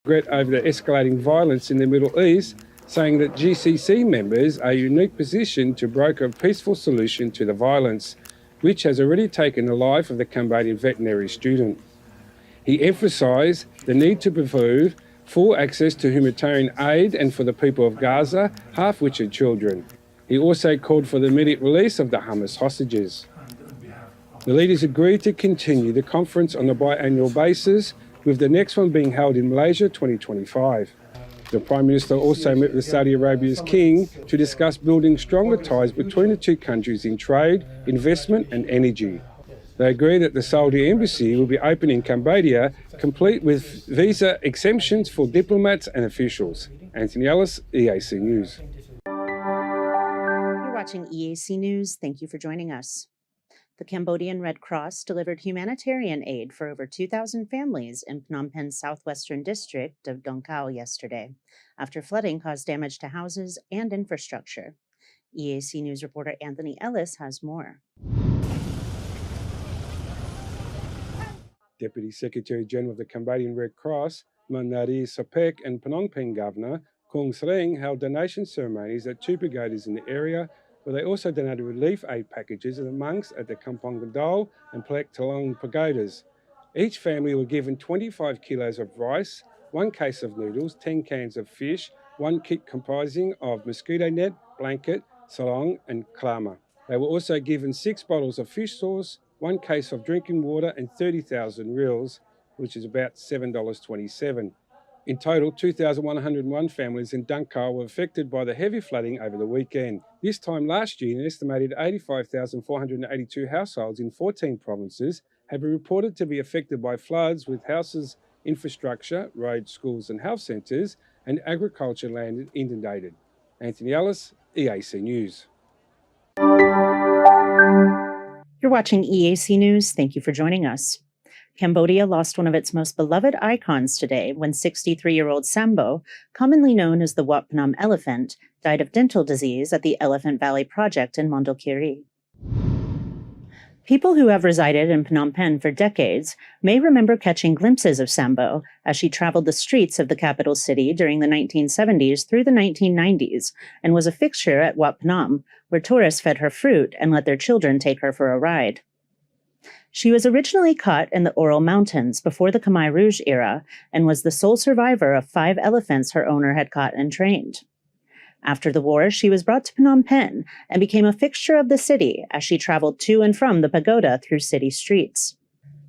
regret over the escalating violence in the Middle East, saying that GCC members are unique positioned to broker a peaceful solution to the violence, which has already taken the life of the Cambodian veterinary student. He emphasised the need to provide full access to humanitarian aid and for the people of Gaza, half which are children. He also called for the immediate release of the Hamas hostages. The leaders agreed to continue the conference on a biannual basis, with the next one being held in Malaysia 2025. The Prime Minister also met with Saudi Arabia's king to discuss building stronger ties between the two countries in trade, investment and energy. They agree that the Saudi embassy will be open in Cambodia, complete with visa exemptions for diplomats and officials. Anthony Ellis, EAC News. You're watching EAC News. Thank you for joining us. The Cambodian Red Cross delivered humanitarian aid for over 2,000 families in Phnom Penh's southwestern district of Dong Khao yesterday, after flooding caused damage to houses and infrastructure. EAC News reporter Anthony Ellis has more. Deputy Secretary-General of the Cambodian Red Cross, Manari Sopek, and Phnom Penh Governor Kung Sreng held donation ceremonies at two pagodas in the area, where they also donated relief aid packages to the monks at the Kampong Gandol and Plek Talong pagodas. Each family were given 25 kilos of rice, 1 case of noodles, 10 cans of fish, 1 kit comprising of mosquito net, blanket, sarong and klama. They were also given 6 bottles of fish sauce, 1 case of drinking water and 30,000 reals, which is about $7.27. In total, 2,101 families in Dong Khao were affected by the heavy flooding over the weekend. This time last year, an estimated 85,482 households in 14 provinces have been reported to be affected by floods, with houses, infrastructure, roads, schools and health centres and agriculture land inundated. Anthony Ellis, EAC News. You're watching EAC News. Thank you for joining us. Cambodia lost one of its most beloved icons today when 63-year-old Sambo, commonly known as the Wat Phnom elephant, died of dental disease at the Elephant Valley Project in Mondulkiri. People who have resided in Phnom Penh for decades may remember catching glimpses of Sambo as she traveled the streets of the capital city during the 1970s through the 1990s and was a fixture at Wat Phnom, where tourists fed her fruit and let their children take her for a ride. She was originally caught in the Oral Mountains before the Khmer Rouge era and was the sole survivor of 5 elephants her owner had caught and trained. After the war, she was brought to Phnom Penh and became a fixture of the city as she traveled to and from the pagoda through city streets.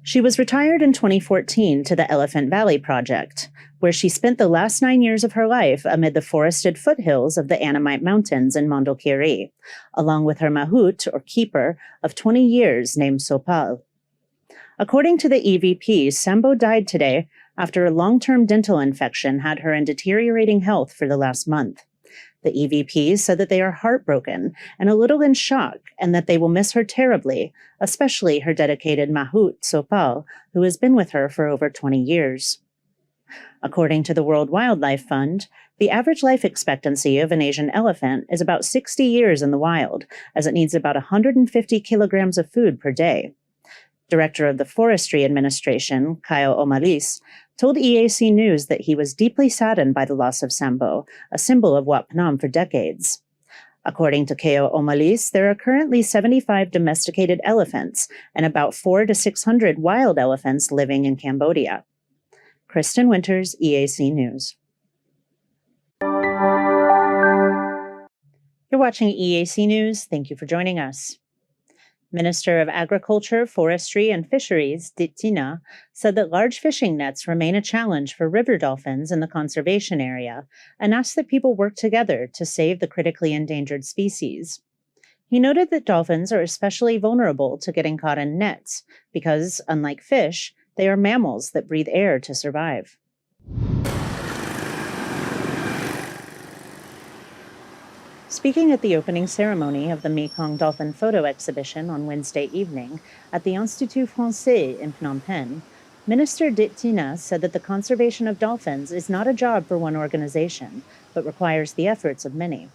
She was retired in 2014 to the Elephant Valley Project, where she spent the last 9 years of her life amid the forested foothills of the Annamite Mountains in Mondulkiri, along with her mahout, or keeper, of 20 years named Sopal. According to the EVP, Sambo died today after a long-term dental infection had her in deteriorating health for the last month. The EVP said that they are heartbroken and a little in shock, and that they will miss her terribly, especially her dedicated mahout, Sopal, who has been with her for over 20 years. According to the World Wildlife Fund, the average life expectancy of an Asian elephant is about 60 years in the wild, as it needs about 150 kilograms of food per day. Director of the Forestry Administration, Kyle Omalis, told EAC News that he was deeply saddened by the loss of Sambo, a symbol of Wat Phnom for decades. According to Kyle Omalis, there are currently 75 domesticated elephants and about 400 to 600 wild elephants living in Cambodia. Kristen Winters, EAC News. You're watching EAC News. Thank you for joining us. Minister of Agriculture, Forestry, and Fisheries, Dit Tina, said that large fishing nets remain a challenge for river dolphins in the conservation area and asked that people work together to save the critically endangered species. He noted that dolphins are especially vulnerable to getting caught in nets because, unlike fish, they are mammals that breathe air to survive. Speaking at the opening ceremony of the Mekong Dolphin Photo Exhibition on Wednesday evening at the Institut Français in Phnom Penh, Minister Dit Tina said that the conservation of dolphins is not a job for one organization, but requires the efforts of many.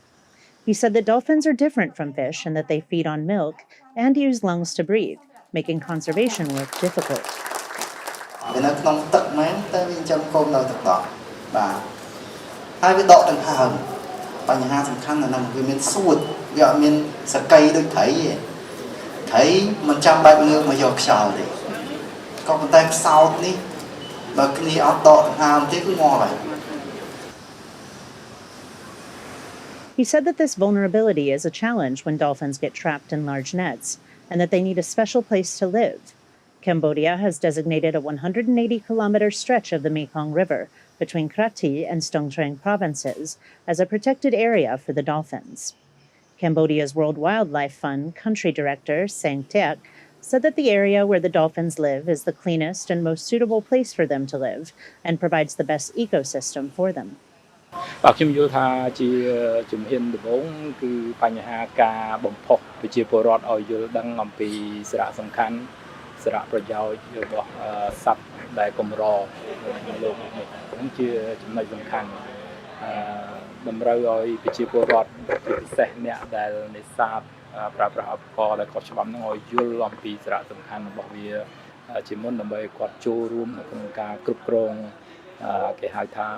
He said that dolphins are different from fish and that they feed on milk and use lungs to breathe, making conservation work difficult. បាទហើយវាដកដង្ហើមបញ្ហាសំខាន់ណាស់វាមានសួតវាអត់មានសកៃដូចត្រីទេត្រីមិនចាំបាច់ងើបមកយកខ្យល់ទេក៏ប៉ុន្តែផ្សោតនេះបើគ្នាអត់ដកដង្ហើមទេគឺងាប់ហើយ He said that this vulnerability is a challenge when dolphins get trapped in large nets and that they need a special place to live. Cambodia has designated a 180-kilometer stretch of the Mekong River between Krati and Stung Treng provinces as a protected area for the dolphins. Cambodia's World Wildlife Fund country director, Sang Teck, said that the area where the dolphins live is the cleanest and most suitable place for them to live and provides the best ecosystem for them. បាទខ្ញុំយល់ថាជាជំហានដំបូងគឺបញ្ហាការបំផុសប្រជាពលរដ្ឋឲ្យយល់ដឹងអំពីសារៈសំខាន់សារៈប្រយោជន៍របស់សត្វដែលកម្រនៅលោកនេះហ្នឹងជាចំណុចសំខាន់តម្រូវឲ្យប្រជាពលរដ្ឋជាពិសេសអ្នកដែលនេសាទប្រើប្រាស់ឧបករណ៍ដែលខុសច្បាប់ហ្នឹងឲ្យយល់អំពីសារៈសំខាន់របស់វាជាមុនដើម្បីគាត់ចូលរួមក្នុងការគ្រប់គ្រងគេហៅថា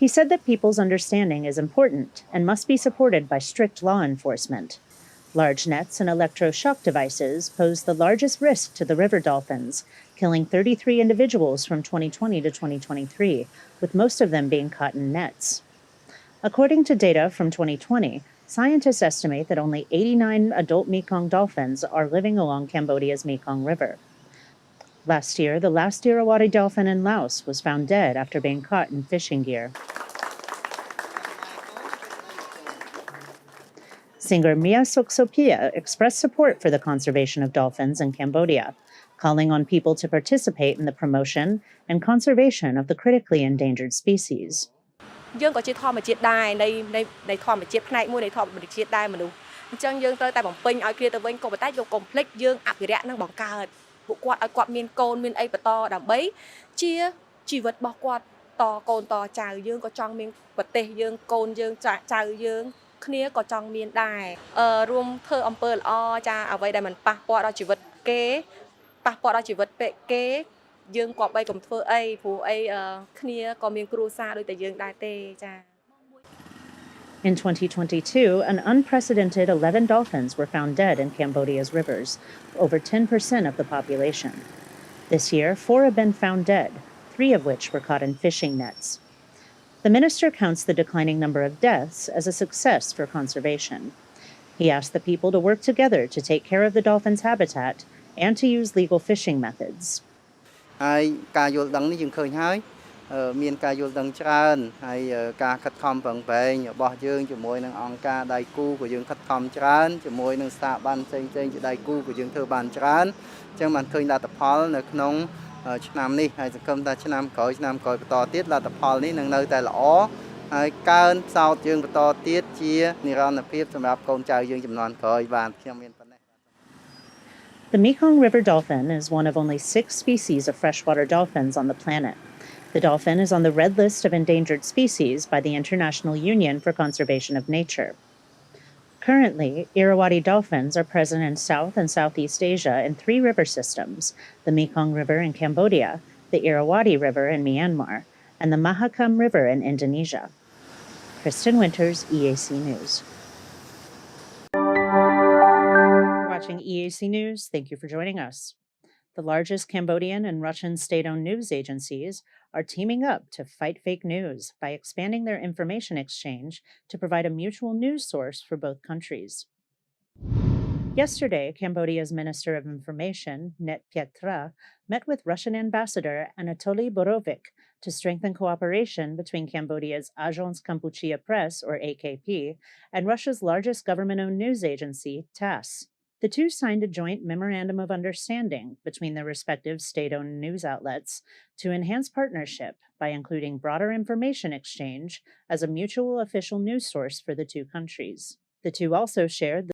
He said that people's understanding is important and must be supported by strict law enforcement. Large nets and electroshock devices pose the largest risk to the river dolphins, killing 33 individuals from 2020 to 2023, with most of them being caught in nets. According to data from 2020, scientists estimate that only 89 adult Mekong dolphins are living along Cambodia's Mekong River. Last year, the last Irrawaddy dolphin in Laos was found dead after being caught in fishing gear. Singer Mia Soksopia expressed support for the conservation of dolphins in Cambodia, calling on people to participate in the promotion and conservation of the critically endangered species. យើងក៏ជាធម្មជាតិដែរនៃធម្មជាតិផ្នែកមួយនៃធម្មជាតិដែរមនុស្សអញ្ចឹងយើងត្រូវតែបំពេញឲ្យគ្នាទៅវិញក៏ប៉ុន្តែយកកុំភ្លេចយើងអភិរក្សនឹងបង្កើតពួកគាត់ឲ្យគាត់មានកូនមានអីបន្តដើម្បីជាជីវិតរបស់គាត់តកូនតចៅយើងក៏ចង់មានប្រទេសយើងកូនយើងចៅយើងគ្នាក៏ចង់មានដែររួមធ្វើអំពើល្អចាអ្វីដែលមិនប៉ះពាល់ដល់ជីវិតគេប៉ះពាល់ដល់ជីវិតគេយើងក៏បីកុំធ្វើអីព្រោះអីគ្នាក៏មានគ្រួសារដូចតែយើងដែរទេចា In 2022, an unprecedented 11 dolphins were found dead in Cambodia's rivers, over 10% of the population. This year, 4 have been found dead, 3 of which were caught in fishing nets. The minister counts the declining number of deaths as a success for conservation. He asked the people to work together to take care of the dolphins' habitat and to use legal fishing methods. មានការយល់ដឹងច្រើនហើយការខិតខំប្រឹងប្រែងរបស់យើងជាមួយនឹងអង្គការដៃគូcủaយើងខិតខំច្រើនជាមួយនឹងស្ថាប័នផ្សេងៗជាដៃគូcủaយើងធ្វើបានច្រើនអញ្ចឹងបានឃើញលទ្ធផលនៅក្នុងឆ្នាំនេះហើយសង្ឃឹមថាឆ្នាំក្រោយបន្តទៀតលទ្ធផលនេះនឹងនៅតែល្អហើយកើនផ្សោតយើងបន្តទៀតជានិរន្តរភាពសម្រាប់កូនចៅយើងចំនួនក្រោយបានខ្ញុំមានប៉ុណ្ណេះ The Mekong River dolphin is one of only 6 species of freshwater dolphins on the planet. The dolphin is on the red list of endangered species by the International Union for Conservation of Nature. Currently, Irrawaddy dolphins are present in South and Southeast Asia in 3 river systems, the Mekong River in Cambodia, the Irrawaddy River in Myanmar, and the Mahakam River in Indonesia. Kristen Winters, EAC News. Watching EAC News, thank you for joining us. The largest Cambodian and Russian state-owned news agencies are teaming up to fight fake news by expanding their information exchange to provide a mutual news source for both countries. Yesterday, Cambodia's Minister of Information, Net Piet Tra, met with Russian Ambassador Anatoly Borovic to strengthen cooperation between Cambodia's Agence Kampuchea Press, or AKP, and Russia's largest government-owned news agency, TASS. The two signed a joint memorandum of understanding between their respective state-owned news outlets to enhance partnership by including broader information exchange as a mutual official news source for the two countries. The two also shared